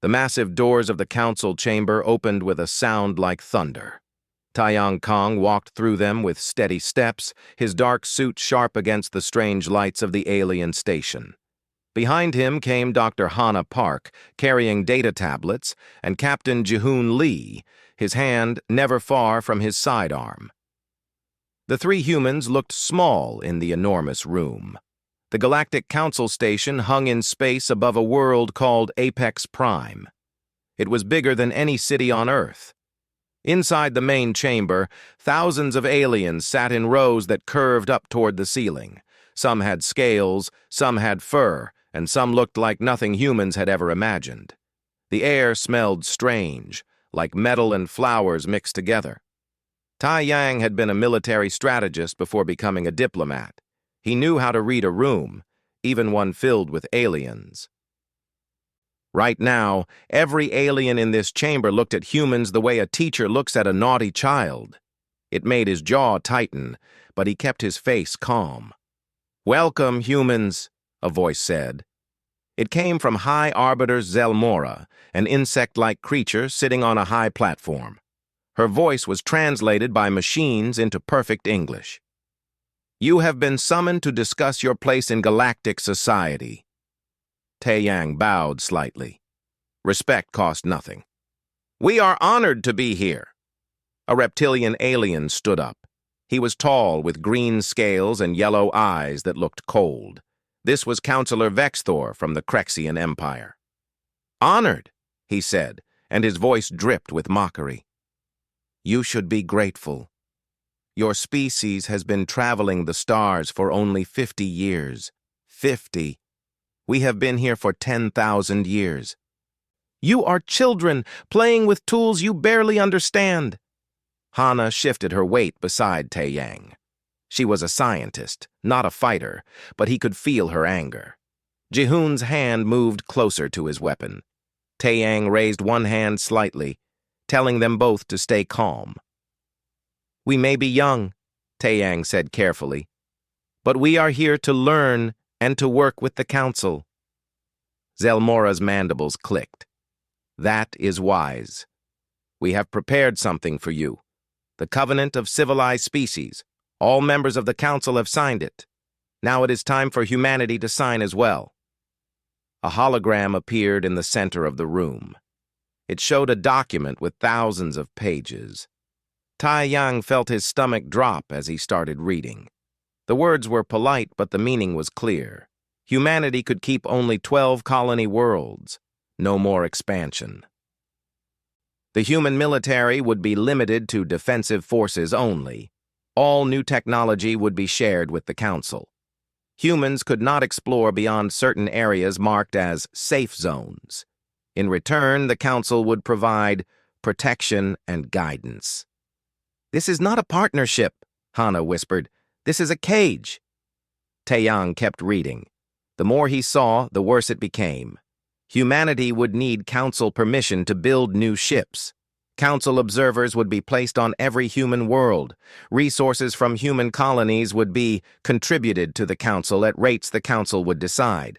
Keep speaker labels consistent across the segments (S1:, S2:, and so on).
S1: The massive doors of the council chamber opened with a sound like thunder. Taiyang Kong walked through them with steady steps, his dark suit sharp against the strange lights of the alien station. Behind him came Dr. Hana Park, carrying data tablets, and Captain Jihoon Lee, his hand never far from his sidearm. The three humans looked small in the enormous room. The Galactic Council Station hung in space above a world called Apex Prime. It was bigger than any city on Earth. Inside the main chamber, thousands of aliens sat in rows that curved up toward the ceiling. Some had scales, some had fur, and some looked like nothing humans had ever imagined. The air smelled strange, like metal and flowers mixed together. Taiyang had been a military strategist before becoming a diplomat. He knew how to read a room, even one filled with aliens. Right now, every alien in this chamber looked at humans the way a teacher looks at a naughty child. It made his jaw tighten, but he kept his face calm. "Welcome, humans," a voice said. It came from High Arbiter Zelmora, an insect-like creature sitting on a high platform. Her voice was translated by machines into perfect English. "You have been summoned to discuss your place in galactic society." Taiyang bowed slightly. Respect cost nothing. "We are honored to be here." A reptilian alien stood up. He was tall, with green scales and yellow eyes that looked cold. This was Counselor Vexthor from the Crexian Empire. "Honored," he said, and his voice dripped with mockery. "You should be grateful. Your species has been traveling the stars for only 50 years. 50. We have been here for 10,000 years. You are children, playing with tools you barely understand." Hana shifted her weight beside Taiyang. She was a scientist, not a fighter, but he could feel her anger. Jihoon's hand moved closer to his weapon. Taiyang raised one hand slightly, telling them both to stay calm. "We may be young," Taiyang said carefully, "but we are here to learn and to work with the council." Zelmora's mandibles clicked. "That is wise. We have prepared something for you. The Covenant of Civilized Species. All members of the council have signed it. Now it is time for humanity to sign as well." A hologram appeared in the center of the room. It showed a document with thousands of pages. Taiyang felt his stomach drop as he started reading. The words were polite, but the meaning was clear. Humanity could keep only 12 colony worlds. No more expansion. The human military would be limited to defensive forces only. All new technology would be shared with the council. Humans could not explore beyond certain areas marked as safe zones. In return, the council would provide protection and guidance. "This is not a partnership," Hana whispered. "This is a cage." Taiyang kept reading. The more he saw, the worse it became. Humanity would need council permission to build new ships. Council observers would be placed on every human world. Resources from human colonies would be contributed to the council at rates the council would decide.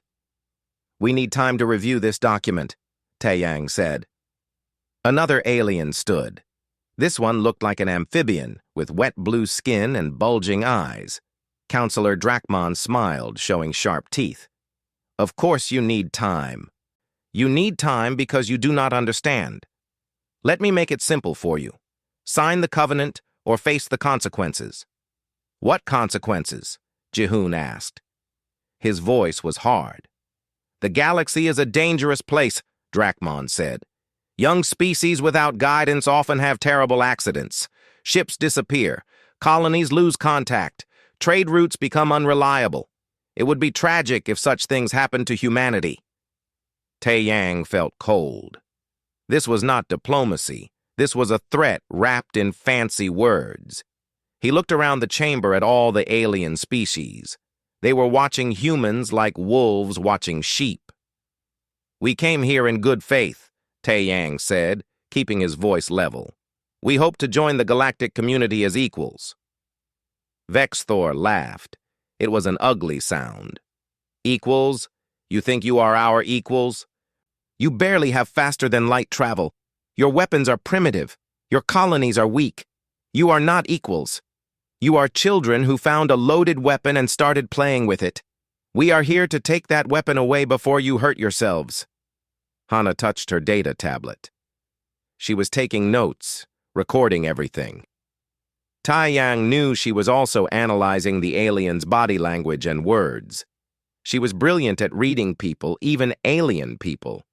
S1: "We need time to review this document," Taiyang said. Another alien stood. This one looked like an amphibian, with wet blue skin and bulging eyes. Counselor Drachmon smiled, showing sharp teeth. "Of course you need time. You need time because you do not understand. Let me make it simple for you. Sign the covenant or face the consequences." "What consequences?" Jihoon asked. His voice was hard. "The galaxy is a dangerous place," Drachmon said. "Young species without guidance often have terrible accidents. Ships disappear. Colonies lose contact. Trade routes become unreliable. It would be tragic if such things happened to humanity." Taiyang felt cold. This was not diplomacy. This was a threat wrapped in fancy words. He looked around the chamber at all the alien species. They were watching humans like wolves watching sheep. "We came here in good faith," Taiyang said, keeping his voice level. "We hope to join the galactic community as equals." Vexthor laughed. It was an ugly sound. "Equals? You think you are our equals? You barely have faster-than-light travel. Your weapons are primitive. Your colonies are weak. You are not equals. You are children who found a loaded weapon and started playing with it. We are here to take that weapon away before you hurt yourselves." Hana touched her data tablet. She was taking notes, recording everything. Taiyang knew she was also analyzing the aliens' body language and words. She was brilliant at reading people, even alien people.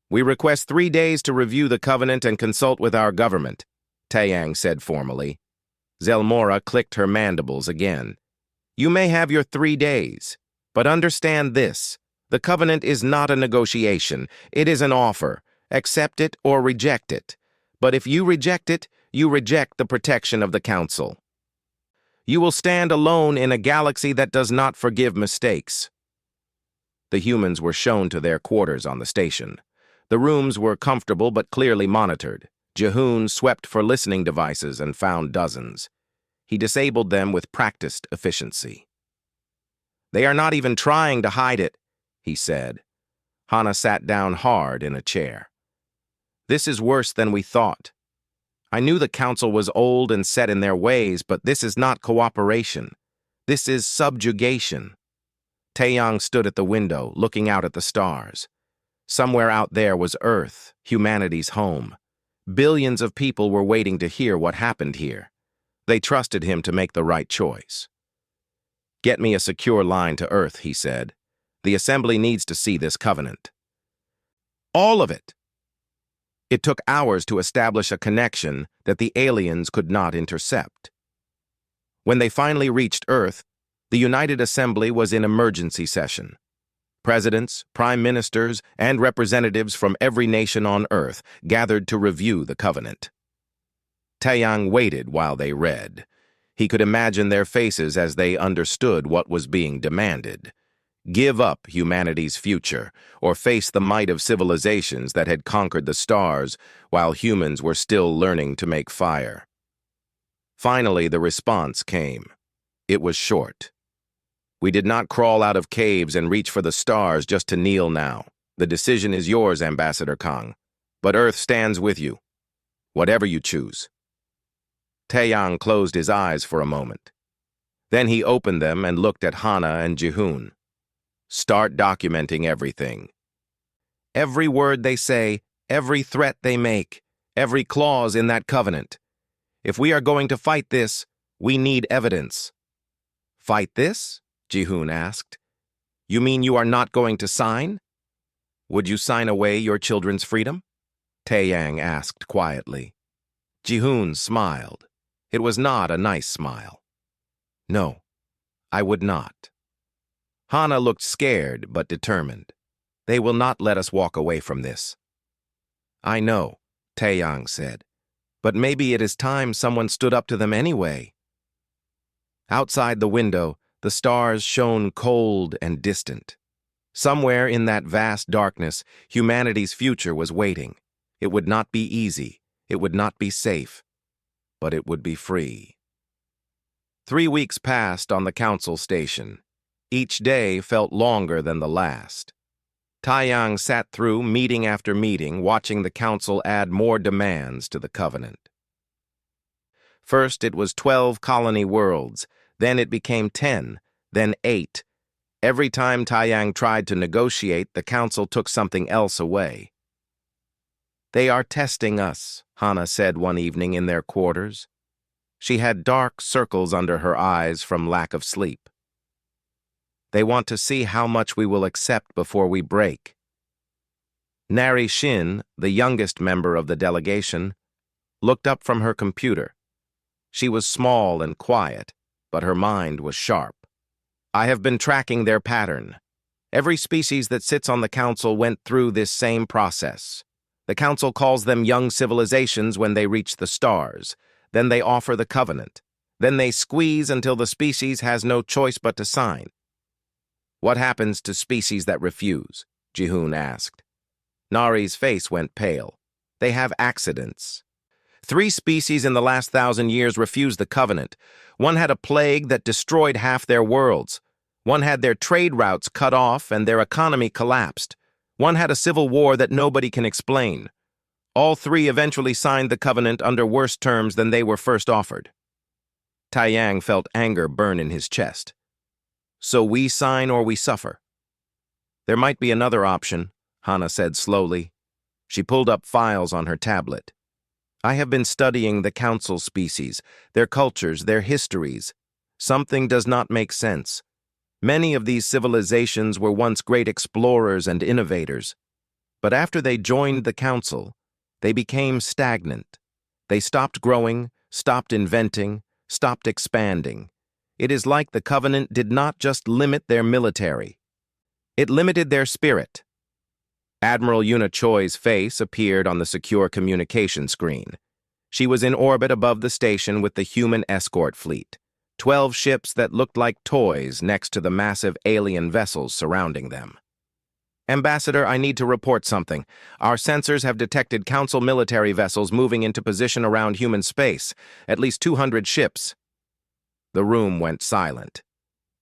S1: "We request 3 days to review the covenant and consult with our government," Taiyang said formally. Zelmora clicked her mandibles again. "You may have your 3 days, but understand this. The covenant is not a negotiation. It is an offer. Accept it or reject it. But if you reject it, you reject the protection of the Council. You will stand alone in a galaxy that does not forgive mistakes." The humans were shown to their quarters on the station. The rooms were comfortable but clearly monitored. Jihoon swept for listening devices and found dozens. He disabled them with practiced efficiency. "They are not even trying to hide it," he said. Hana sat down hard in a chair. "This is worse than we thought. I knew the Council was old and set in their ways, but this is not cooperation. This is subjugation." Taeyang stood at the window, looking out at the stars. Somewhere out there was Earth, humanity's home. Billions of people were waiting to hear what happened here. They trusted him to make the right choice. "Get me a secure line to Earth," he said. "The Assembly needs to see this covenant." "All of it." It took hours to establish a connection that the aliens could not intercept. When they finally reached Earth, the United Assembly was in emergency session. Presidents, prime ministers, and representatives from every nation on Earth gathered to review the covenant. Taeyang waited while they read. He could imagine their faces as they understood what was being demanded. Give up humanity's future, or face the might of civilizations that had conquered the stars while humans were still learning to make fire. Finally, the response came. It was short. "We did not crawl out of caves and reach for the stars just to kneel now. The decision is yours, Ambassador Kang. But Earth stands with you. Whatever you choose." Taeyang closed his eyes for a moment. Then he opened them and looked at Hana and Jihoon. "Start documenting everything. Every word they say, every threat they make, every clause in that covenant. If we are going to fight this, we need evidence." "Fight this?" Jihoon asked. "You mean you are not going to sign?" "Would you sign away your children's freedom?" Taeyang asked quietly. Jihoon smiled. It was not a nice smile. "No, I would not." Hana looked scared but determined. "They will not let us walk away from this." "I know," Taeyang said, "but maybe it is time someone stood up to them anyway." Outside the window, the stars shone cold and distant. Somewhere in that vast darkness, humanity's future was waiting. It would not be easy, it would not be safe, but it would be free. 3 weeks passed on the Council station. Each day felt longer than the last. Taeyang sat through meeting after meeting, watching the Council add more demands to the covenant. First, it was 12 colony worlds. Then it became 10, then 8. Every time Taeyang tried to negotiate, the Council took something else away. "They are testing us," Hana said one evening in their quarters. She had dark circles under her eyes from lack of sleep. "They want to see how much we will accept before we break." Narration, the youngest member of the delegation, looked up from her computer. She was small and quiet, but her mind was sharp. "I have been tracking their pattern. Every species that sits on the Council went through this same process. The Council calls them young civilizations when they reach the stars. Then they offer the covenant. Then they squeeze until the species has no choice but to sign." "What happens to species that refuse?" Jihoon asked. Nari's face went pale. "They have accidents. 3 species in the last 1,000 years refused the covenant. One had a plague that destroyed half their worlds. One had their trade routes cut off and their economy collapsed. One had a civil war that nobody can explain. All three eventually signed the covenant under worse terms than they were first offered. Taiyang felt anger burn in his chest. So we sign or we suffer. There might be another option, Hana said slowly. She pulled up files on her tablet. I have been studying the council species, their cultures, their histories. Something does not make sense. Many of these civilizations were once great explorers and innovators. But after they joined the council, they became stagnant. They stopped growing, stopped inventing, stopped expanding. It is like the covenant did not just limit their military. It limited their spirit. Admiral Yuna Choi's face appeared on the secure communication screen. She was in orbit above the station with the human escort fleet, 12 ships that looked like toys next to the massive alien vessels surrounding them. Ambassador, I need to report something. Our sensors have detected Council military vessels moving into position around human space, at least 200 ships. The room went silent.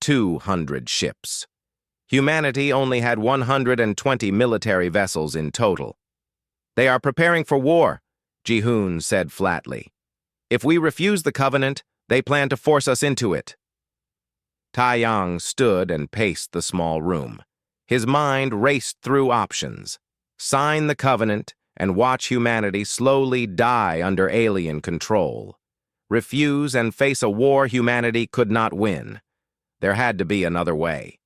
S1: 200 ships. Humanity only had 120 military vessels in total. They are preparing for war, Ji-hoon said flatly. If we refuse the covenant, they plan to force us into it. Taiyang stood and paced the small room. His mind raced through options. Sign the covenant and watch humanity slowly die under alien control. Refuse and face a war humanity could not win. There had to be another way.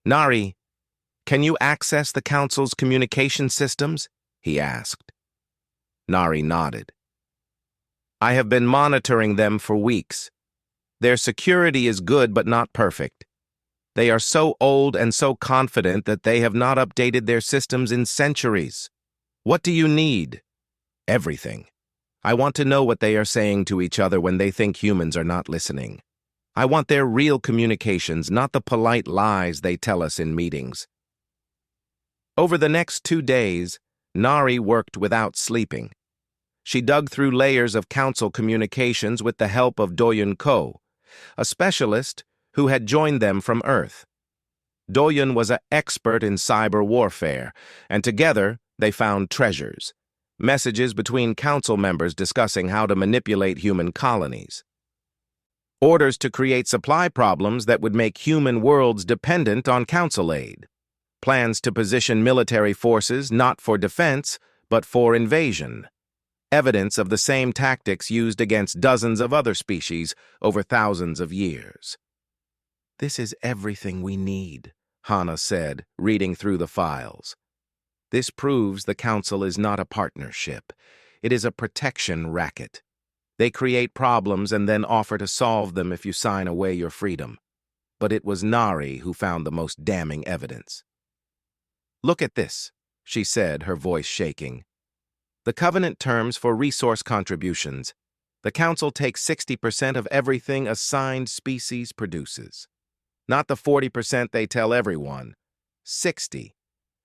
S1: Nari, can you access the Council's communication systems? He asked. Nari nodded. I have been monitoring them for weeks. Their security is good but not perfect. They are so old and so confident that they have not updated their systems in centuries. What do you need? Everything. I want to know what they are saying to each other when they think humans are not listening. I want their real communications, not the polite lies they tell us in meetings. Over the next 2 days, Nari worked without sleeping. She dug through layers of council communications with the help of Doyun Ko, a specialist who had joined them from Earth. Doyun was an expert in cyber warfare, and together they found treasures, messages between council members discussing how to manipulate human colonies. Orders to create supply problems that would make human worlds dependent on council aid. Plans to position military forces not for defense, but for invasion. Evidence of the same tactics used against dozens of other species over thousands of years. This is everything we need, Hana said, reading through the files. This proves the Council is not a partnership. It is a protection racket. They create problems and then offer to solve them if you sign away your freedom. But it was Nari who found the most damning evidence. Look at this, she said, her voice shaking. The covenant terms for resource contributions. The Council takes 60% of everything a signed species produces. Not the 40% they tell everyone. 60.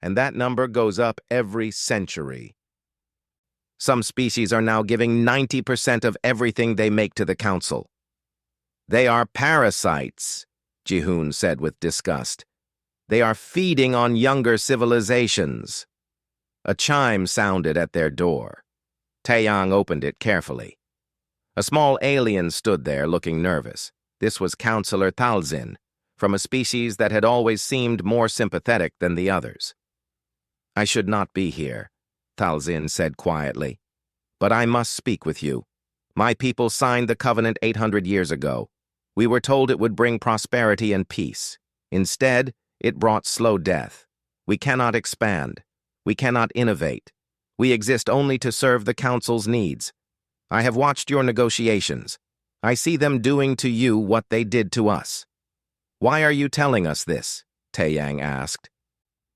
S1: And that number goes up every century. Some species are now giving 90% of everything they make to the Council. They are parasites, Ji-hoon said with disgust. They are feeding on younger civilizations. A chime sounded at their door. Taeyang opened it carefully. A small alien stood there looking nervous. This was Counselor Talzin, from a species that had always seemed more sympathetic than the others. I should not be here, Talzin said quietly. But I must speak with you. My people signed the covenant 800 years ago. We were told it would bring prosperity and peace. Instead, it brought slow death. We cannot expand. We cannot innovate. We exist only to serve the Council's needs. I have watched your negotiations. I see them doing to you what they did to us. Why are you telling us this? Taeyang asked.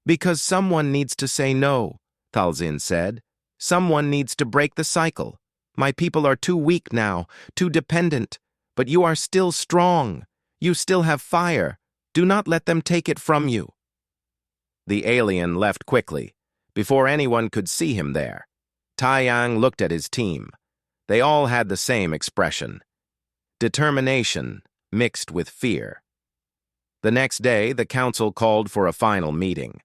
S1: Because someone needs to say no, Talzin said. Someone needs to break the cycle. My people are too weak now, too dependent. But you are still strong. You still have fire. Do not let them take it from you. The alien left quickly, before anyone could see him there. Taeyang looked at his team. They all had the same expression. Determination mixed with fear. The next day, the Council called for a final meeting.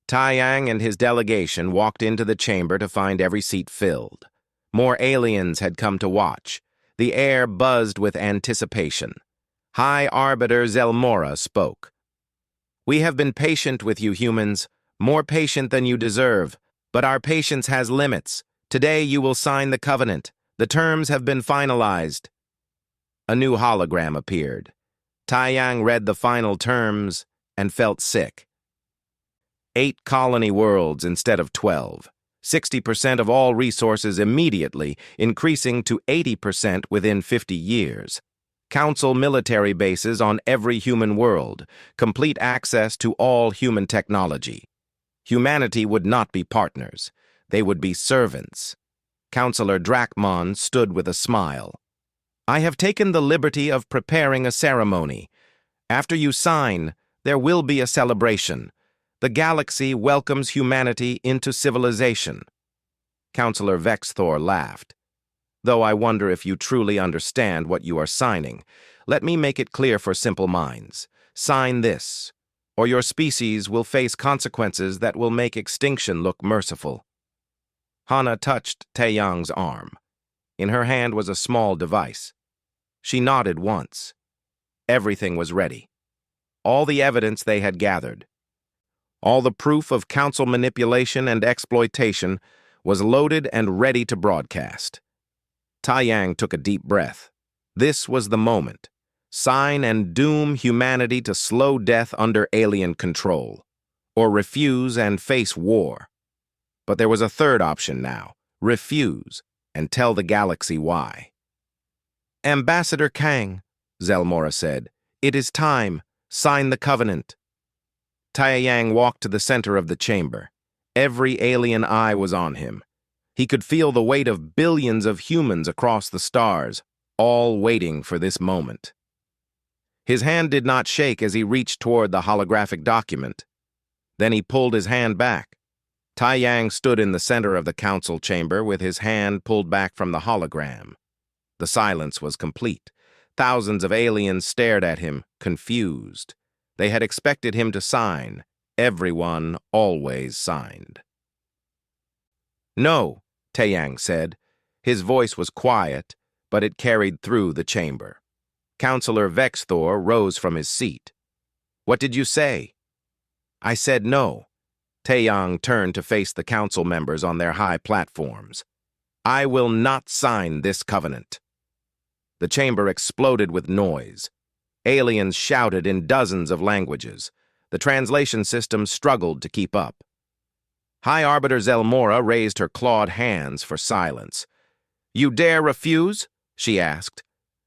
S1: Taiyang and his delegation walked into the chamber to find every seat filled. More aliens had come to watch. The air buzzed with anticipation. High Arbiter Zelmora spoke. "We have been patient with you humans, more patient than you deserve, but our patience has limits. Today you will sign the covenant. The terms have been finalized." A new hologram appeared. Taiyang read the final terms and felt sick. 8 colony worlds instead of 12. 60% of all resources immediately, increasing to 80% within 50 years. Council military bases on every human world. Complete access to all human technology. Humanity would not be partners. They would be servants. Counselor Drakmon stood with a smile. "I have taken the liberty of preparing a ceremony. After you sign, there will be a celebration. The galaxy welcomes humanity into civilization." Counselor Vexthor laughed. "Though I wonder if you truly understand what you are signing. Let me make it clear for simple minds. Sign this, or your species will face consequences that will make extinction look merciful." Hana touched Taeyang's arm. In her hand was a small device. She nodded once. Everything was ready. All the evidence they had gathered, all the proof of council manipulation and exploitation was loaded and ready to broadcast. Taiyang took a deep breath. This was the moment. Sign and doom humanity to slow death under alien control, or refuse and face war. But there was a third option now. Refuse and tell the galaxy why. "Ambassador Kang," Zelmora said, "it is time. Sign the covenant." Taiyang walked to the center of the chamber. Every alien eye was on him. He could feel the weight of billions of humans across the stars, all waiting for this moment. His hand did not shake as he reached toward the holographic document. Then he pulled his hand back. Taiyang stood in the center of the council chamber with his hand pulled back from the hologram. The silence was complete. Thousands of aliens stared at him, confused. They had expected him to sign. Everyone always signed. "No," Taiyang said. His voice was quiet, but it carried through the chamber. Counselor Vexthor rose from his seat. "What did you say?" "I said no." Taeyang turned to face the council members on their high platforms. "I will not sign this covenant." The chamber exploded with noise. Aliens shouted in dozens of languages. The translation system struggled to keep up. High Arbiter Zelmora raised her clawed hands for silence. "You dare refuse?" she asked.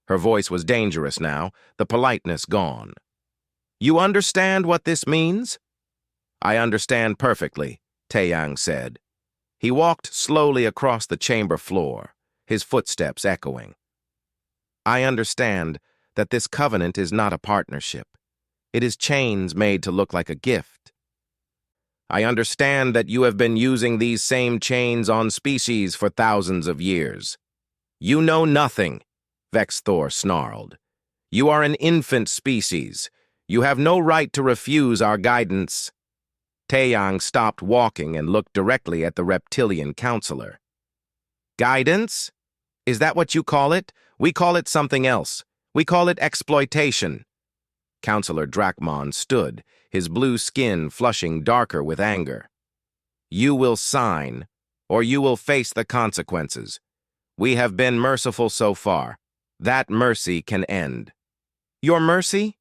S1: Her voice was dangerous now, the politeness gone. "You understand what this means?" "I understand perfectly," Taeyang said. He walked slowly across the chamber floor, his footsteps echoing. "I understand that this covenant is not a partnership. It is chains made to look like a gift. I understand that you have been using these same chains on species for thousands of years." "You know nothing," Vexthor snarled. "You are an infant species. You have no right to refuse our guidance." Taeyang stopped walking and looked directly at the reptilian counselor. "Guidance? Is that what you call it? We call it something else. We call it exploitation." Counselor Drakmon stood, his blue skin flushing darker with anger. "You will sign, or you will face the consequences. We have been merciful so far. That mercy can end." "Your mercy?"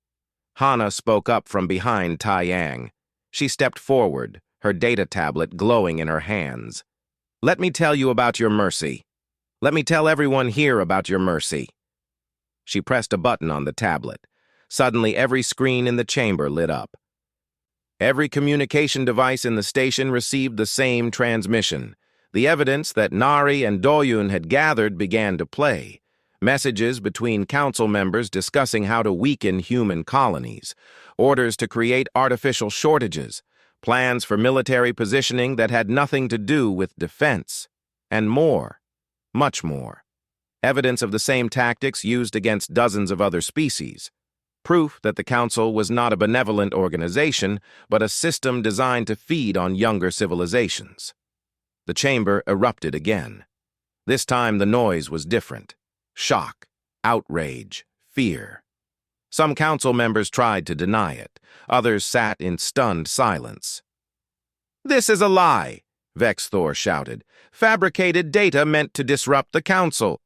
S1: Hana spoke up from behind Taiyang. She stepped forward, her data tablet glowing in her hands. "Let me tell you about your mercy. Let me tell everyone here about your mercy." She pressed a button on the tablet. Suddenly, every screen in the chamber lit up. Every communication device in the station received the same transmission. The evidence that Nari and Doyun had gathered began to play. Messages between council members discussing how to weaken human colonies, orders to create artificial shortages, plans for military positioning that had nothing to do with defense, and more, much more. Evidence of the same tactics used against dozens of other species. proof that the Council was not a benevolent organization, but a system designed to feed on younger civilizations. The chamber erupted again. This time the noise was different. Shock, outrage, fear. Some council members tried to deny it. Others sat in stunned silence. "This is a lie," Vexthor shouted. "Fabricated data meant to disrupt the council."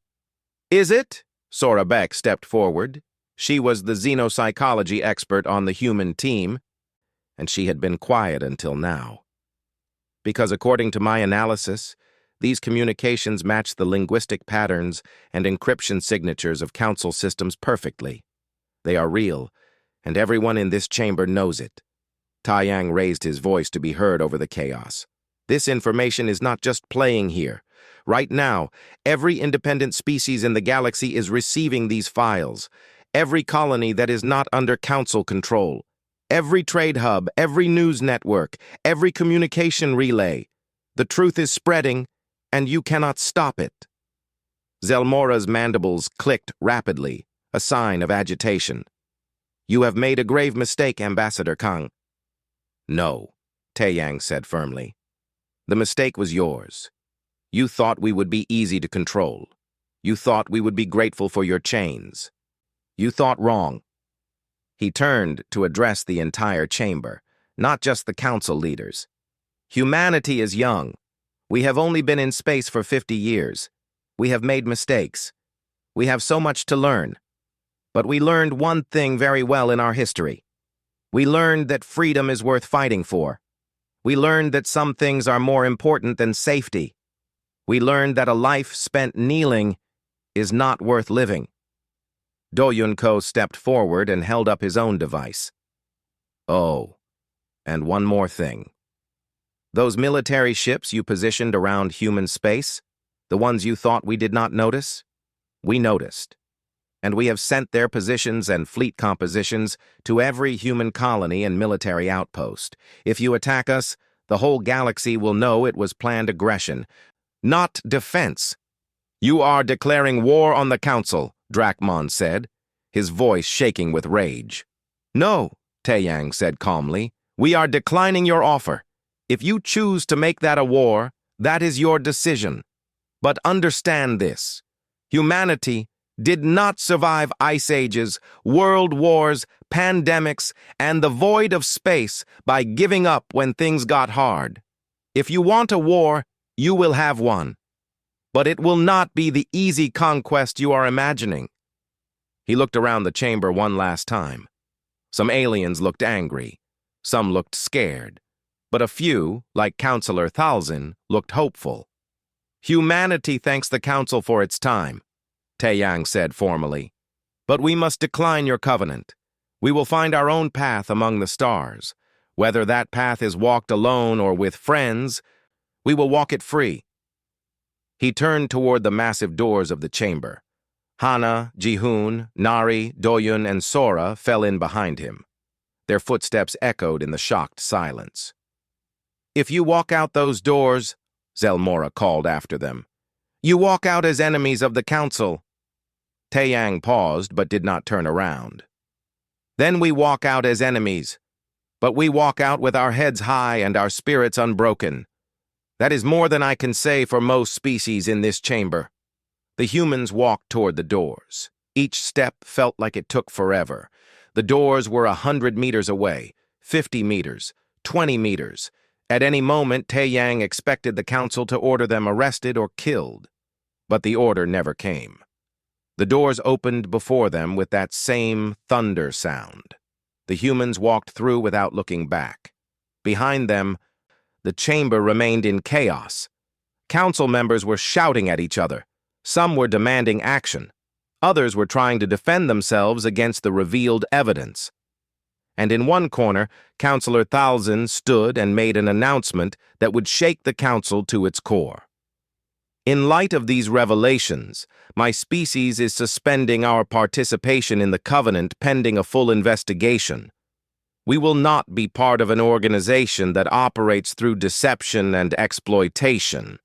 S1: "Is it?" Sora Beck stepped forward. She was the xenopsychology expert on the human team, and she had been quiet until now. "Because according to my analysis, these communications match the linguistic patterns and encryption signatures of council systems perfectly. They are real, and everyone in this chamber knows it." Taiyang raised his voice to be heard over the chaos. "This information is not just playing here. Right now, every independent species in the galaxy is receiving these files. Every colony that is not under council control. Every trade hub, every news network, every communication relay. The truth is spreading, and you cannot stop it." Zelmora's mandibles clicked rapidly, a sign of agitation. "You have made a grave mistake, Ambassador Kang." "No," Taiyang said firmly. "The mistake was yours. You thought we would be easy to control. You thought we would be grateful for your chains. You thought wrong." He turned to address the entire chamber, not just the council leaders. "Humanity is young. We have only been in space for 50 years. We have made mistakes. We have so much to learn. But we learned one thing very well in our history. We learned that freedom is worth fighting for. We learned that some things are more important than safety. We learned that a life spent kneeling is not worth living." Doyunko stepped forward and held up his own device. "Oh, and one more thing. Those military ships you positioned around human space, the ones you thought we did not notice, we noticed. And we have sent their positions and fleet compositions to every human colony and military outpost. If you attack us, the whole galaxy will know it was planned aggression, not defense." "You are declaring war on the Council," Drakmon said, his voice shaking with rage. "No," Taiyang said calmly. "We are declining your offer. If you choose to make that a war, that is your decision. But understand this. Humanity did not survive ice ages, world wars, pandemics, and the void of space by giving up when things got hard. If you want a war, you will have one. But it will not be the easy conquest you are imagining." He looked around the chamber one last time. Some aliens looked angry. Some looked scared. But a few, like Counselor Thalzin, looked hopeful. "Humanity thanks the Council for its time," Taiyang said formally. "But we must decline your covenant. We will find our own path among the stars. Whether that path is walked alone or with friends, we will walk it free." He turned toward the massive doors of the chamber. Hana, Jihoon, Nari, Doyun, and Sora fell in behind him. Their footsteps echoed in the shocked silence. "If you walk out those doors," Zelmora called after them, "you walk out as enemies of the Council." Taiyang paused but did not turn around. "Then we walk out as enemies, but we walk out with our heads high and our spirits unbroken. That is more than I can say for most species in this chamber." The humans walked toward the doors. Each step felt like it took forever. The doors were 100 meters away, 50 meters, 20 meters. At any moment, Taiyang expected the Council to order them arrested or killed. But the order never came. The doors opened before them with that same thunder sound. The humans walked through without looking back. Behind them, the chamber remained in chaos. Council members were shouting at each other. Some were demanding action. Others were trying to defend themselves against the revealed evidence. And in one corner, Counselor Thalzin stood and made an announcement that would shake the Council to its core. "In light of these revelations, my species is suspending our participation in the Covenant pending a full investigation. We will not be part of an organization that operates through deception and exploitation."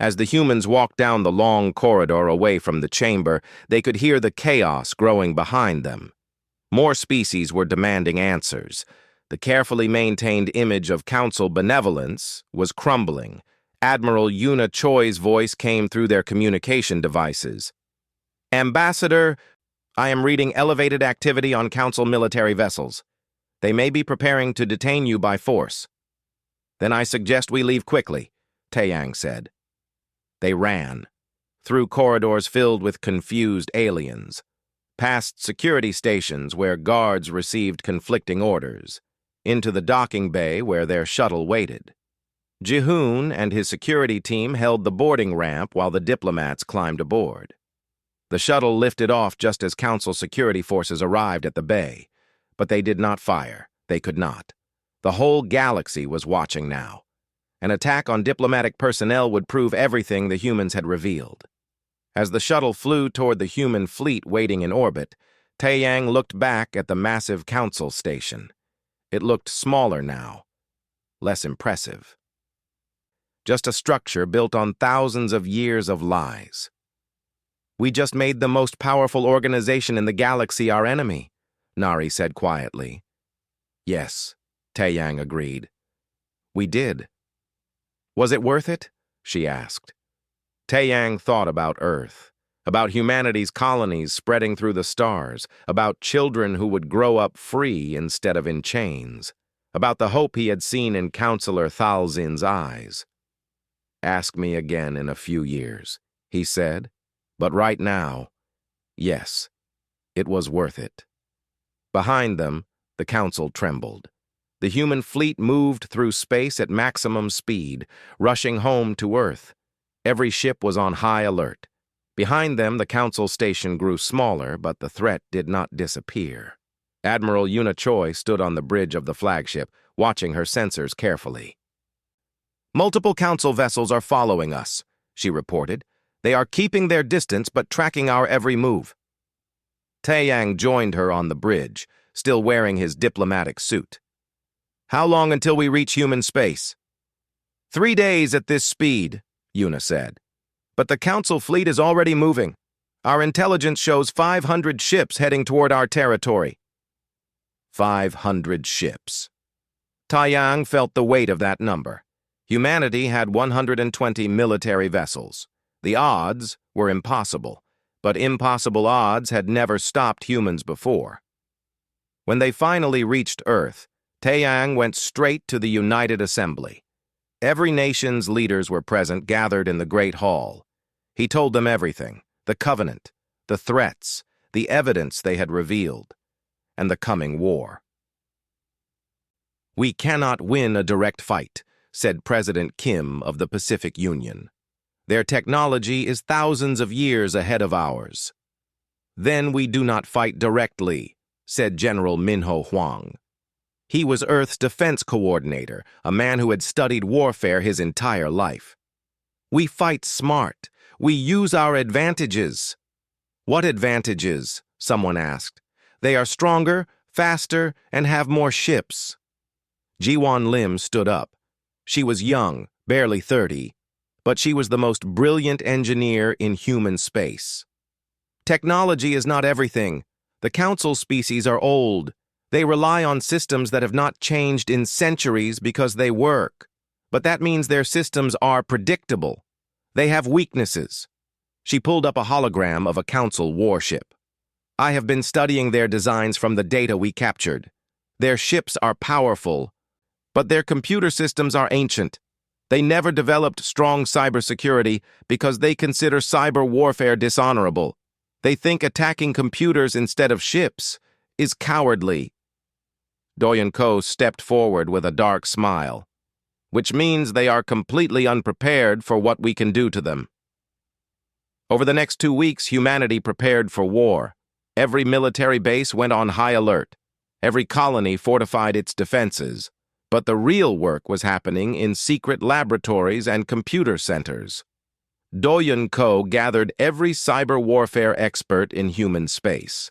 S1: As the humans walked down the long corridor away from the chamber, they could hear the chaos growing behind them. More species were demanding answers. The carefully maintained image of Council benevolence was crumbling. Admiral Yuna Choi's voice came through their communication devices. Ambassador, I am reading elevated activity on Council military vessels. They may be preparing to detain you by force. Then I suggest we leave quickly, Taeyang said. They ran, through corridors filled with confused aliens, past security stations where guards received conflicting orders, into the docking bay where their shuttle waited. Jihoon and his security team held the boarding ramp while the diplomats climbed aboard. The shuttle lifted off just as Council security forces arrived at the bay, but they did not fire. They could not. The whole galaxy was watching now. An attack on diplomatic personnel would prove everything the humans had revealed. As the shuttle flew toward the human fleet waiting in orbit, Taeyang looked back at the massive Council station. It looked smaller now, less impressive. Just a structure built on thousands of years of lies. We just made the most powerful organization in the galaxy our enemy, Nari said quietly. Yes, Taeyang agreed. We did. Was it worth it? She asked. Taeyang thought about Earth, about humanity's colonies spreading through the stars, about children who would grow up free instead of in chains, about the hope he had seen in Counselor Thalzin's eyes. Ask me again in a few years, he said, but right now, yes, it was worth it. Behind them, the Council trembled. The human fleet moved through space at maximum speed, rushing home to Earth. Every ship was on high alert. Behind them, the Council station grew smaller, but the threat did not disappear. Admiral Yuna Choi stood on the bridge of the flagship, watching her sensors carefully. Multiple Council vessels are following us, she reported. They are keeping their distance but tracking our every move. Taeyang joined her on the bridge, still wearing his diplomatic suit. How long until we reach human space? 3 days at this speed, Yuna said. But the Council fleet is already moving. Our intelligence shows 500 ships heading toward our territory. 500 ships. Taeyang felt the weight of that number. Humanity had 120 military vessels. The odds were impossible, but impossible odds had never stopped humans before. When they finally reached Earth, Taeyang went straight to the United Assembly. Every nation's leaders were present, gathered in the Great Hall. He told them everything, the covenant, the threats, the evidence they had revealed, and the coming war. We cannot win a direct fight, said President Kim of the Pacific Union. Their technology is thousands of years ahead of ours. Then we do not fight directly, said General Minho Huang. He was Earth's defense coordinator, a man who had studied warfare his entire life. We fight smart. We use our advantages. What advantages? Someone asked. They are stronger, faster, and have more ships. Jiwon Lim stood up. She was young, barely 30, but she was the most brilliant engineer in human space. Technology is not everything. The Council species are old. They rely on systems that have not changed in centuries because they work. But that means their systems are predictable. They have weaknesses. She pulled up a hologram of a Council warship. I have been studying their designs from the data we captured. Their ships are powerful, but their computer systems are ancient. They never developed strong cybersecurity because they consider cyber warfare dishonorable. They think attacking computers instead of ships is cowardly. Doyen Ko stepped forward with a dark smile, which means they are completely unprepared for what we can do to them. Over the next 2 weeks, humanity prepared for war. Every military base went on high alert. Every colony fortified its defenses. But the real work was happening in secret laboratories and computer centers. Doyen Ko gathered every cyber warfare expert in human space.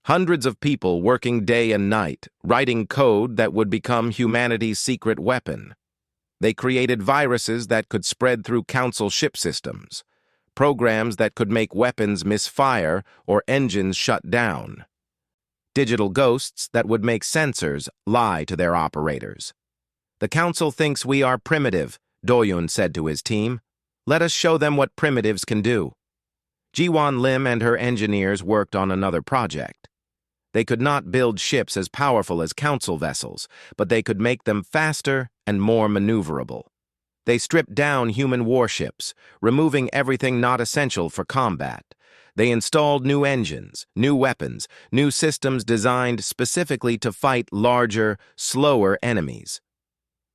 S1: Hundreds of people working day and night, writing code that would become humanity's secret weapon. They created viruses that could spread through Council ship systems, programs that could make weapons misfire or engines shut down. digital ghosts that would make sensors lie to their operators. "The Council thinks we are primitive," Doyun said to his team. "Let us show them what primitives can do." Jiwan Lim and her engineers worked on another project. They could not build ships as powerful as Council vessels, but they could make them faster and more maneuverable. They stripped down human warships, removing everything not essential for combat. They installed new engines, new weapons, new systems designed specifically to fight larger, slower enemies.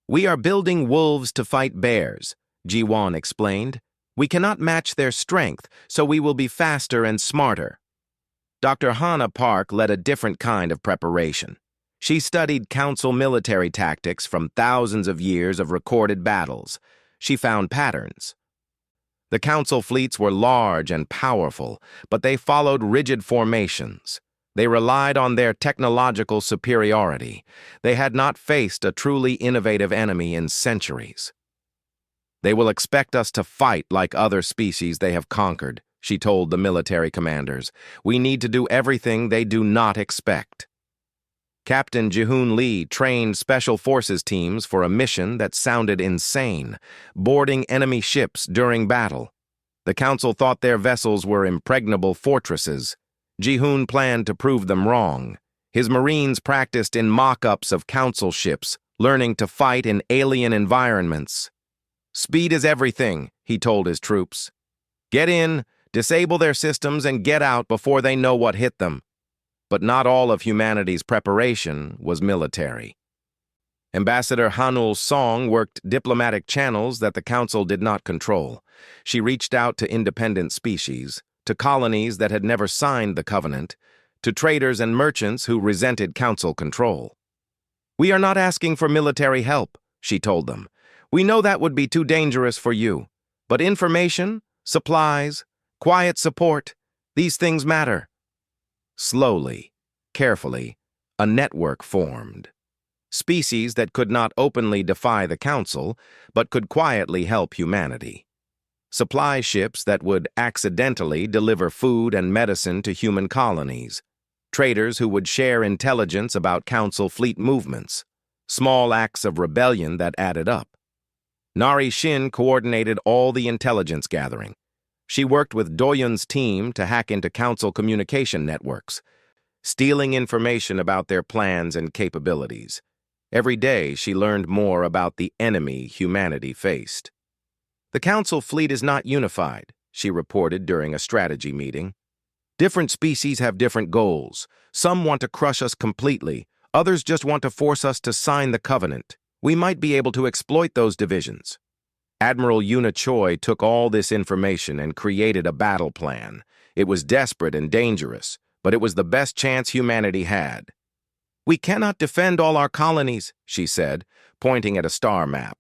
S1: "We are building wolves to fight bears," Jiwan explained. "We cannot match their strength, so we will be faster and smarter." Dr. Hannah Park led a different kind of preparation. She studied Council military tactics from thousands of years of recorded battles. She found patterns. The Council fleets were large and powerful, but they followed rigid formations. They relied on their technological superiority. They had not faced a truly innovative enemy in centuries. "They will expect us to fight like other species they have conquered," she told the military commanders. "We need to do everything they do not expect." Captain Jihoon Lee trained special forces teams for a mission that sounded insane, boarding enemy ships during battle. The Council thought their vessels were impregnable fortresses. Jihoon planned to prove them wrong. His Marines practiced in mock-ups of Council ships, learning to fight in alien environments. "Speed is everything," he told his troops. "Get in, disable their systems, and get out before they know what hit them." But not all of humanity's preparation was military. Ambassador Hanul Song worked diplomatic channels that the Council did not control. She reached out to independent species, to colonies that had never signed the covenant, to traders and merchants who resented Council control. "We are not asking for military help," she told them. "We know that would be too dangerous for you. But information, supplies, quiet support, these things matter." Slowly, carefully, a network formed. Species that could not openly defy the Council, but could quietly help humanity. Supply ships that would accidentally deliver food and medicine to human colonies. Traders who would share intelligence about Council fleet movements. Small acts of rebellion that added up. Narration coordinated all the intelligence gathering. She worked with Doyun's team to hack into Council communication networks, stealing information about their plans and capabilities. Every day, she learned more about the enemy humanity faced. "The Council fleet is not unified," she reported during a strategy meeting. "Different species have different goals. Some want to crush us completely. Others just want to force us to sign the covenant. We might be able to exploit those divisions." Admiral Yuna Choi took all this information and created a battle plan. It was desperate and dangerous, but it was the best chance humanity had. "We cannot defend all our colonies," she said, pointing at a star map.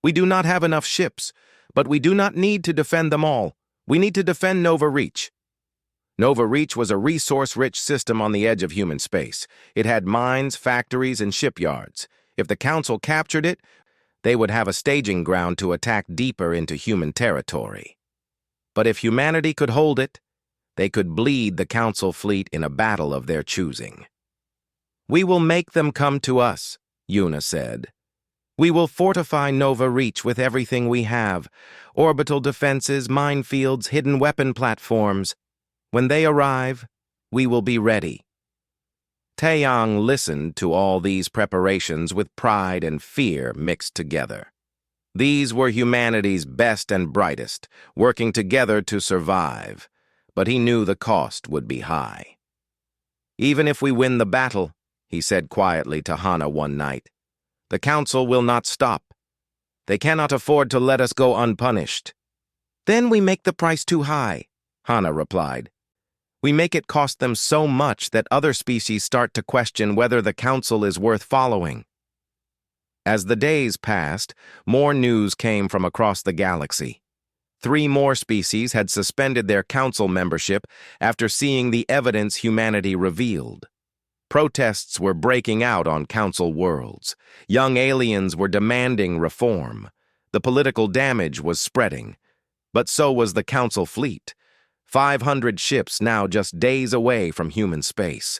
S1: "We do not have enough ships, but we do not need to defend them all. We need to defend Nova Reach." Nova Reach was a resource-rich system on the edge of human space. It had mines, factories, and shipyards. If the Council captured it, they would have a staging ground to attack deeper into human territory. But if humanity could hold it, they could bleed the Council fleet in a battle of their choosing. "We will make them come to us," Yuna said. "We will fortify Nova Reach with everything we have: orbital defenses, minefields, hidden weapon platforms. When they arrive, we will be ready." Taeyang listened to all these preparations with pride and fear mixed together. These were humanity's best and brightest, working together to survive, but he knew the cost would be high. "Even if we win the battle," he said quietly to Hana one night, "the Council will not stop. They cannot afford to let us go unpunished." "Then we make the price too high," Hana replied. "We make it cost them so much that other species start to question whether the Council is worth following." As the days passed, more news came from across the galaxy. 3 more species had suspended their Council membership after seeing the evidence humanity revealed. Protests were breaking out on Council worlds. Young aliens were demanding reform. The political damage was spreading. But so was the Council fleet. 500 ships now just days away from human space.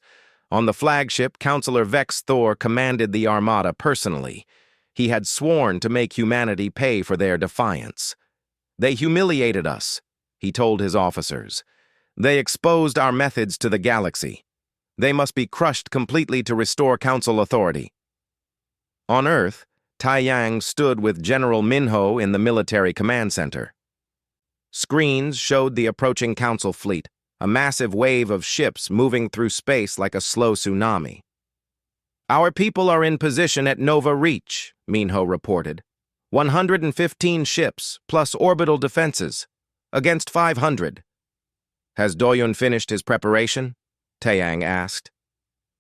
S1: On the flagship, Counselor Vex Thor commanded the Armada personally. He had sworn to make humanity pay for their defiance. "They humiliated us," he told his officers. "They exposed our methods to the galaxy. They must be crushed completely to restore Council authority." On Earth, Taiyang stood with General Minho in the military command center. Screens showed the approaching Council fleet, a massive wave of ships moving through space like a slow tsunami. "Our people are in position at Nova Reach," Minho reported. 115 ships, plus orbital defenses, against 500. "Has Doyun finished his preparation?" Taiyang asked.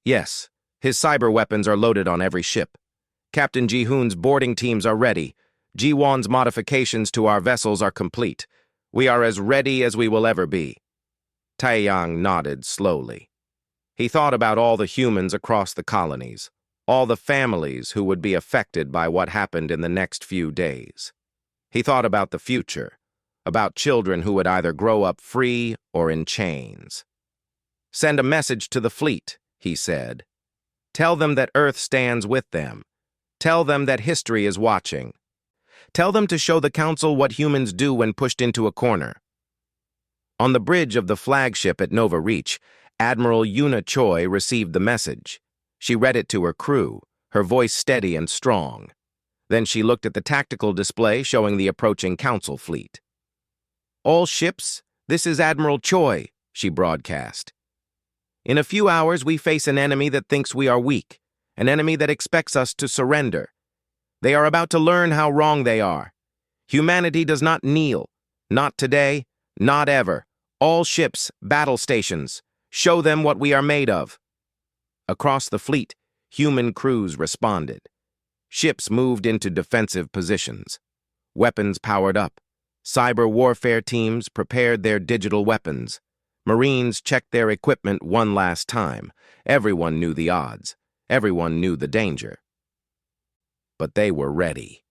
S1: "Yes, his cyber weapons are loaded on every ship. Captain Ji-hoon's boarding teams are ready. Ji-won's modifications to our vessels are complete. We are as ready as we will ever be." Taiyang nodded slowly. He thought about all the humans across the colonies, all the families who would be affected by what happened in the next few days. He thought about the future, about children who would either grow up free or in chains. "Send a message to the fleet," he said. "Tell them that Earth stands with them. Tell them that history is watching. Tell them to show the Council what humans do when pushed into a corner." On the bridge of the flagship at Nova Reach, Admiral Yuna Choi received the message. She read it to her crew, her voice steady and strong. Then she looked at the tactical display showing the approaching Council fleet. "All ships, this is Admiral Choi," she broadcast. "In a few hours, we face an enemy that thinks we are weak, an enemy that expects us to surrender. They are about to learn how wrong they are. Humanity does not kneel. Not today, not ever. All ships, battle stations. Show them what we are made of." Across the fleet, human crews responded. Ships moved into defensive positions. Weapons powered up. Cyber warfare teams prepared their digital weapons. Marines checked their equipment one last time. Everyone knew the odds. Everyone knew the danger. But they were ready.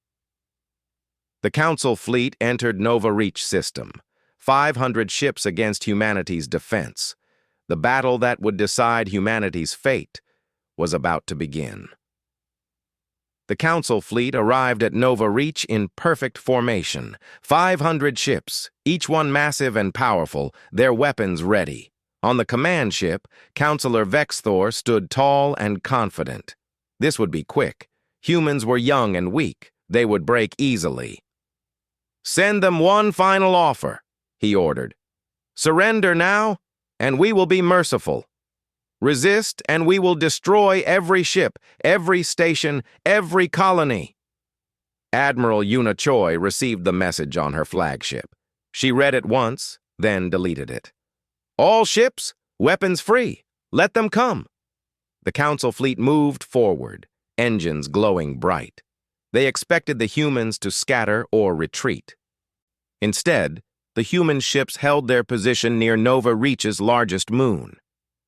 S1: The Council fleet entered Nova Reach system. 500 ships against humanity's defense. The battle that would decide humanity's fate was about to begin. The Council fleet arrived at Nova Reach in perfect formation. 500 ships, each one massive and powerful, their weapons ready. On the command ship, Counselor Vex Thor stood tall and confident. This would be quick. Humans were young and weak. They would break easily. "Send them one final offer," he ordered. "Surrender now, and we will be merciful. Resist, and we will destroy every ship, every station, every colony." Admiral Yuna Choi received the message on her flagship. She read it once, then deleted it. "All ships, weapons free. Let them come." The Council fleet moved forward, engines glowing bright. They expected the humans to scatter or retreat. Instead, the human ships held their position near Nova Reach's largest moon.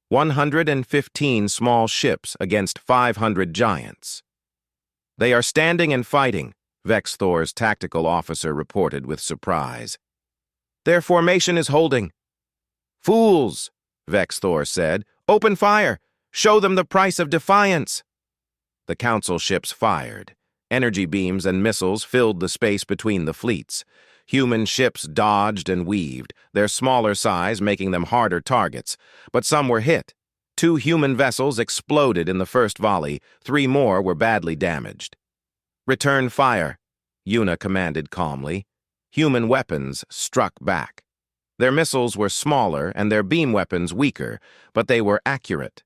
S1: 115 small ships against 500 giants. "They are standing and fighting," Vex Thor's tactical officer reported with surprise. "Their formation is holding." "Fools," Vex Thor said. "Open fire! Show them the price of defiance!" The Council ships fired. Energy beams and missiles filled the space between the fleets. Human ships dodged and weaved, their smaller size making them harder targets. But some were hit. 2 human vessels exploded in the first volley. 3 more were badly damaged. "Return fire," Yuna commanded calmly. Human weapons struck back. Their missiles were smaller and their beam weapons weaker, but they were accurate.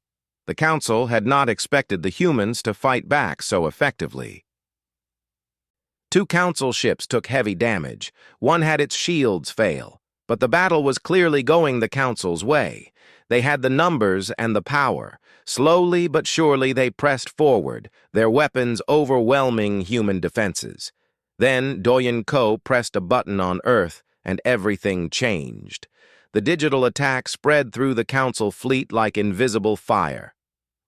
S1: The Council had not expected the humans to fight back so effectively. 2 Council ships took heavy damage. One had its shields fail, but the battle was clearly going the Council's way. They had the numbers and the power. Slowly but surely they pressed forward, their weapons overwhelming human defenses. Then Doyen Ko pressed a button on Earth, and everything changed. The digital attack spread through the Council fleet like invisible fire.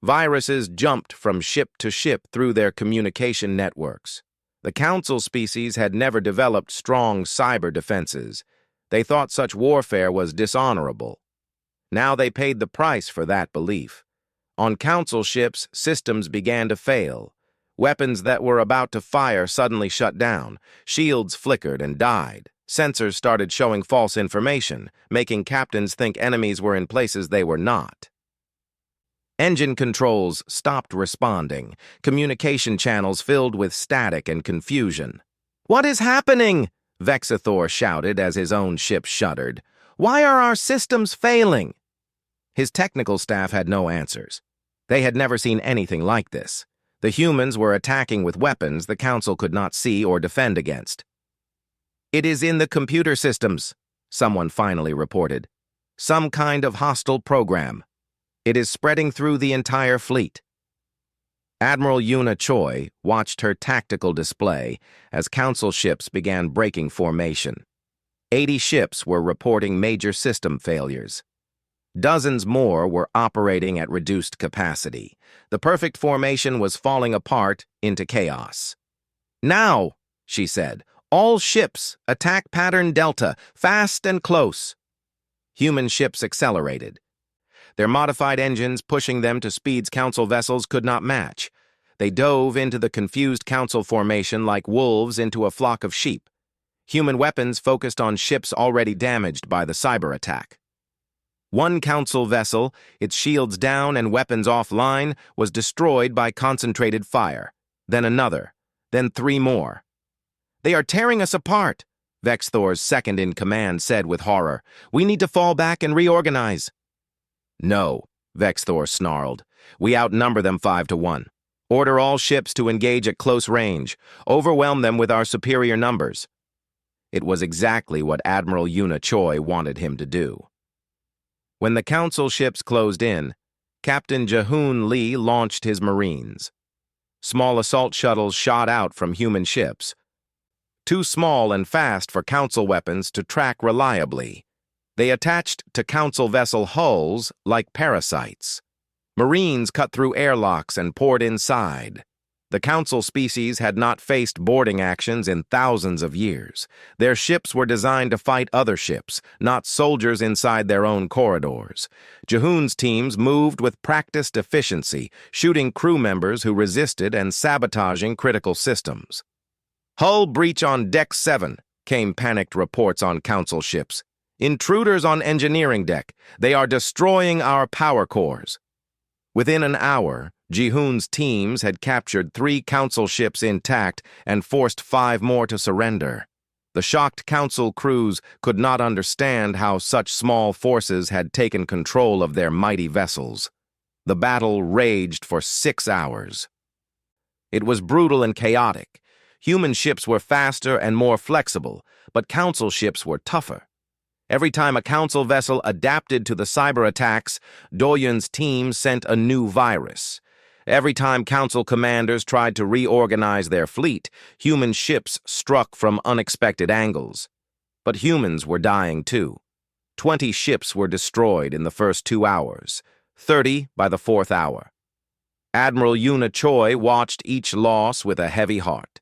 S1: Viruses jumped from ship to ship through their communication networks. The Council species had never developed strong cyber defenses. They thought such warfare was dishonorable. Now they paid the price for that belief. On Council ships, systems began to fail. Weapons that were about to fire suddenly shut down. Shields flickered and died. Sensors started showing false information, making captains think enemies were in places they were not. Engine controls stopped responding. Communication channels filled with static and confusion. "What is happening?" Vexathor shouted as his own ship shuddered. "Why are our systems failing?" His technical staff had no answers. They had never seen anything like this. The humans were attacking with weapons the Council could not see or defend against. "It is in the computer systems," someone finally reported. "Some kind of hostile program. It is spreading through the entire fleet." Admiral Yuna Choi watched her tactical display as Council ships began breaking formation. 80 ships were reporting major system failures. Dozens more were operating at reduced capacity. The perfect formation was falling apart into chaos. "Now," she said, "all ships, attack pattern Delta, fast and close." Human ships accelerated, their modified engines pushing them to speeds Council vessels could not match. They dove into the confused Council formation like wolves into a flock of sheep. Human weapons focused on ships already damaged by the cyber attack. One Council vessel, its shields down and weapons offline, was destroyed by concentrated fire. Then another, then 3 more. "They are tearing us apart," Vexthor's second-in-command said with horror. "We need to fall back and reorganize." "No," Vexthor snarled. "We outnumber them 5-1. Order all ships to engage at close range. Overwhelm them with our superior numbers." It was exactly what Admiral Yuna Choi wanted him to do. When the Council ships closed in, Captain Jahoon Lee launched his Marines. Small assault shuttles shot out from human ships, too small and fast for Council weapons to track reliably. They attached to Council vessel hulls like parasites. Marines cut through airlocks and poured inside. The Council species had not faced boarding actions in thousands of years. Their ships were designed to fight other ships, not soldiers inside their own corridors. Jahoon's teams moved with practiced efficiency, shooting crew members who resisted and sabotaging critical systems. "Hull breach on Deck 7, came panicked reports on Council ships. "Intruders on engineering deck. They are destroying our power cores." Within an hour, Jihoon's teams had captured 3 Council ships intact and forced 5 more to surrender. The shocked Council crews could not understand how such small forces had taken control of their mighty vessels. The battle raged for 6 hours. It was brutal and chaotic. Human ships were faster and more flexible, but Council ships were tougher. Every time a Council vessel adapted to the cyber attacks, Doyun's team sent a new virus. Every time Council commanders tried to reorganize their fleet, human ships struck from unexpected angles. But humans were dying too. 20 ships were destroyed in the first 2 hours, 30 by the 4th hour. Admiral Yuna Choi watched each loss with a heavy heart.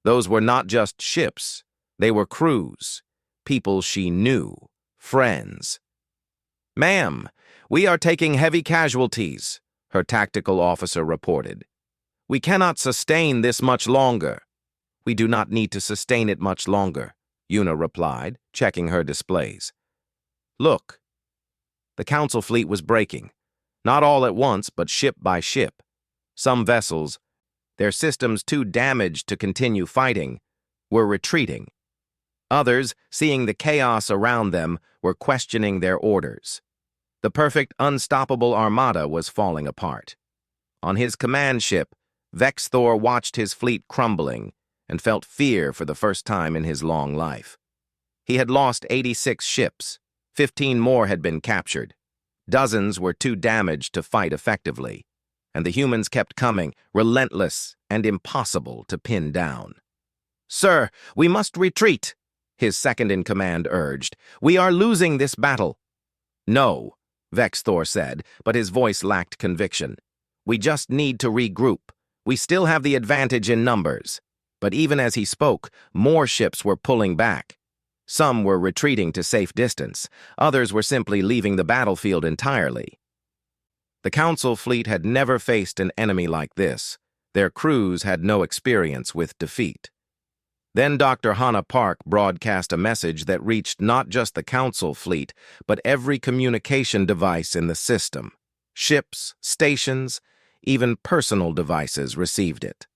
S1: Those were not just ships, they were crews. People she knew, friends. "Ma'am, we are taking heavy casualties," her tactical officer reported. "We cannot sustain this much longer." "We do not need to sustain it much longer," Yuna replied, checking her displays. "Look." The Council fleet was breaking, not all at once, but ship by ship. Some vessels, their systems too damaged to continue fighting, were retreating. Others, seeing the chaos around them, were questioning their orders. The perfect, unstoppable armada was falling apart. On his command ship, Vexthor watched his fleet crumbling and felt fear for the first time in his long life. He had lost 86 ships. 15 more had been captured. Dozens were too damaged to fight effectively, and the humans kept coming, relentless and impossible to pin down. "Sir, we must retreat," his second-in-command urged. "We are losing this battle." "No," Vexthor said, but his voice lacked conviction. "We just need to regroup. We still have the advantage in numbers." But even as he spoke, more ships were pulling back. Some were retreating to safe distance. Others were simply leaving the battlefield entirely. The Council fleet had never faced an enemy like this. Their crews had no experience with defeat. Then Dr. Hannah Park broadcast a message that reached not just the Council fleet, but every communication device in the system. Ships, stations, even personal devices received it.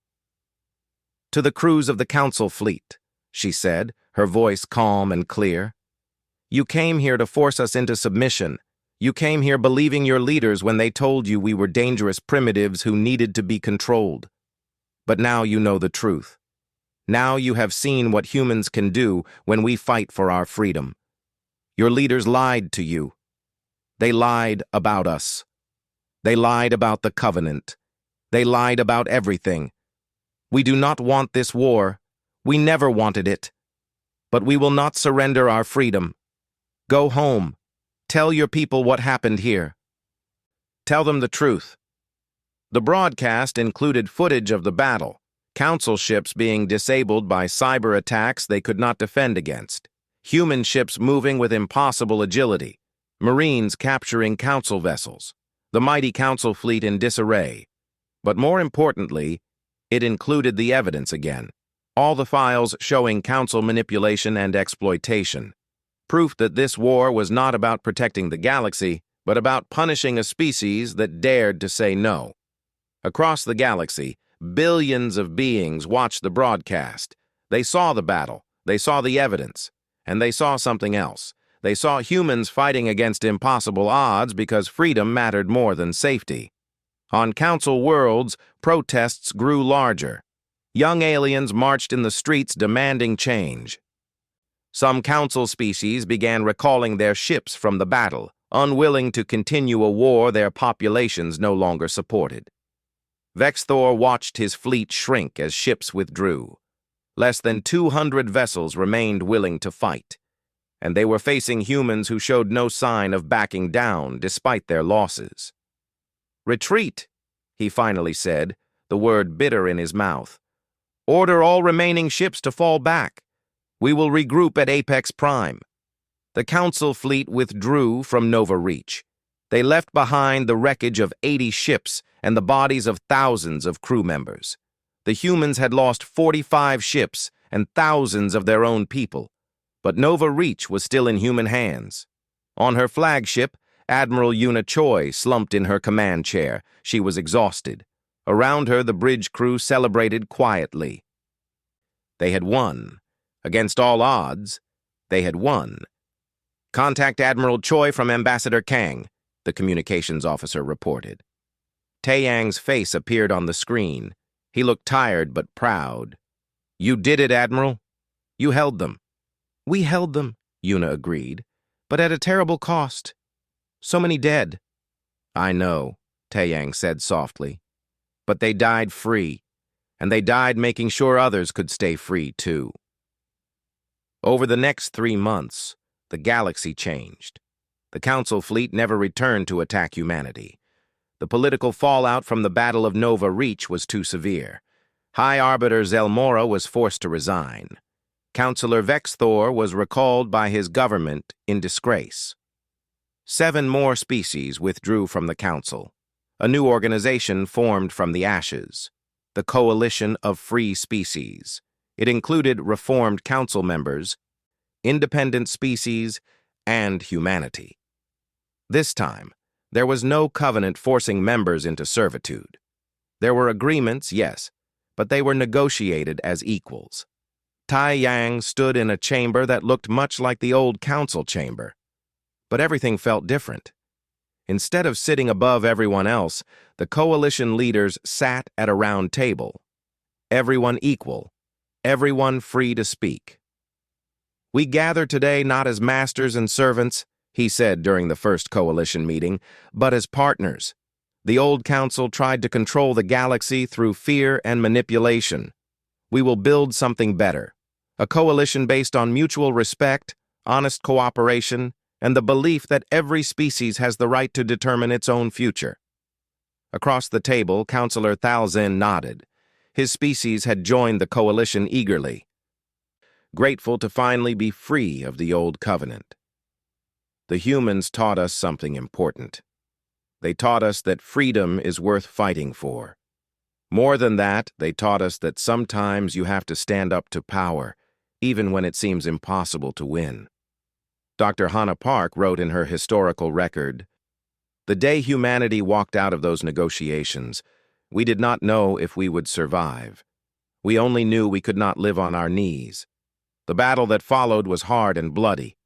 S1: "To the crews of the Council fleet," she said, her voice calm and clear. "You came here to force us into submission. You came here believing your leaders when they told you we were dangerous primitives who needed to be controlled. But now you know the truth. Now you have seen what humans can do when we fight for our freedom. Your leaders lied to you. They lied about us. They lied about the Covenant. They lied about everything. We do not want this war. We never wanted it. But we will not surrender our freedom. Go home. Tell your people what happened here. Tell them the truth." The broadcast included footage of the battle, Council ships being disabled by cyber attacks they could not defend against, human ships moving with impossible agility, Marines capturing Council vessels, the mighty Council fleet in disarray. But more importantly, it included the evidence again, all the files showing Council manipulation and exploitation. Proof that this war was not about protecting the galaxy, but about punishing a species that dared to say no. Across the galaxy, billions of beings watched the broadcast. They saw the battle, they saw the evidence, and they saw something else. They saw humans fighting against impossible odds because freedom mattered more than safety. On Council worlds, protests grew larger. Young aliens marched in the streets demanding change. Some Council species began recalling their ships from the battle, unwilling to continue a war their populations no longer supported. Vexthor watched his fleet shrink as ships withdrew. Less than 200 vessels remained willing to fight, and they were facing humans who showed no sign of backing down despite their losses. "Retreat," he finally said, the word bitter in his mouth. "Order all remaining ships to fall back. We will regroup at Apex Prime." The Council fleet withdrew from Nova Reach. They left behind the wreckage of 80 ships and the bodies of thousands of crew members. The humans had lost 45 ships and thousands of their own people, but Nova Reach was still in human hands. On her flagship, Admiral Una Choi slumped in her command chair. She was exhausted. Around her, the bridge crew celebrated quietly. They had won. Against all odds, they had won. "Contact Admiral Choi from Ambassador Kang," the communications officer reported. Taeyang's face appeared on the screen. He looked tired but proud. "You did it, Admiral. You held them." "We held them," Una agreed, "but at a terrible cost. So many dead." "I know," Taeyang said softly. "But they died free, and they died making sure others could stay free too." Over the next 3 months, the galaxy changed. The Council fleet never returned to attack humanity. The political fallout from the Battle of Nova Reach was too severe. High Arbiter Zelmora was forced to resign. Councillor Vexthor was recalled by his government in disgrace. 7 more species withdrew from the Council. A new organization formed from the ashes, the Coalition of Free Species. It included reformed Council members, independent species, and humanity. This time, there was no covenant forcing members into servitude. There were agreements, yes, but they were negotiated as equals. Taeyang stood in a chamber that looked much like the old Council chamber. But everything felt different. Instead of sitting above everyone else, the coalition leaders sat at a round table. Everyone equal, everyone free to speak. "We gather today not as masters and servants," he said during the first coalition meeting, "but as partners. The old Council tried to control the galaxy through fear and manipulation. We will build something better, a coalition based on mutual respect, honest cooperation, and the belief that every species has the right to determine its own future." Across the table, Councillor Thalzin nodded. His species had joined the coalition eagerly, grateful to finally be free of the old covenant. "The humans taught us something important. They taught us that freedom is worth fighting for. More than that, they taught us that sometimes you have to stand up to power, even when it seems impossible to win. Dr. Hannah Park wrote in her historical record, "The day humanity walked out of those negotiations, we did not know if we would survive. We only knew we could not live on our knees. The battle that followed was hard and bloody.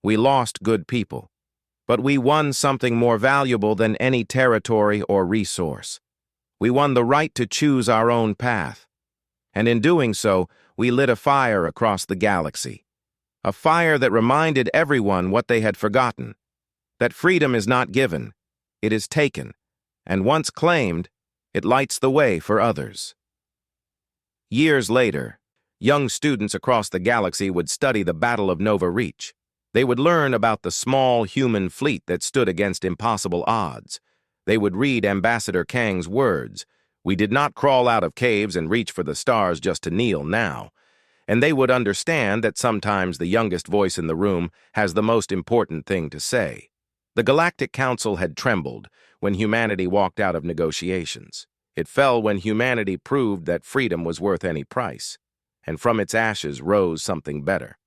S1: We lost good people, but we won something more valuable than any territory or resource. We won the right to choose our own path. And in doing so, we lit a fire across the galaxy. A fire that reminded everyone what they had forgotten, that freedom is not given, it is taken, and once claimed, it lights the way for others." Years later, young students across the galaxy would study the Battle of Nova Reach. They would learn about the small human fleet that stood against impossible odds. They would read Ambassador Kang's words, "We did not crawl out of caves and reach for the stars just to kneel now." And they would understand that sometimes the youngest voice in the room has the most important thing to say. The Galactic Council had trembled when humanity walked out of negotiations. It fell when humanity proved that freedom was worth any price. And from its ashes rose something better.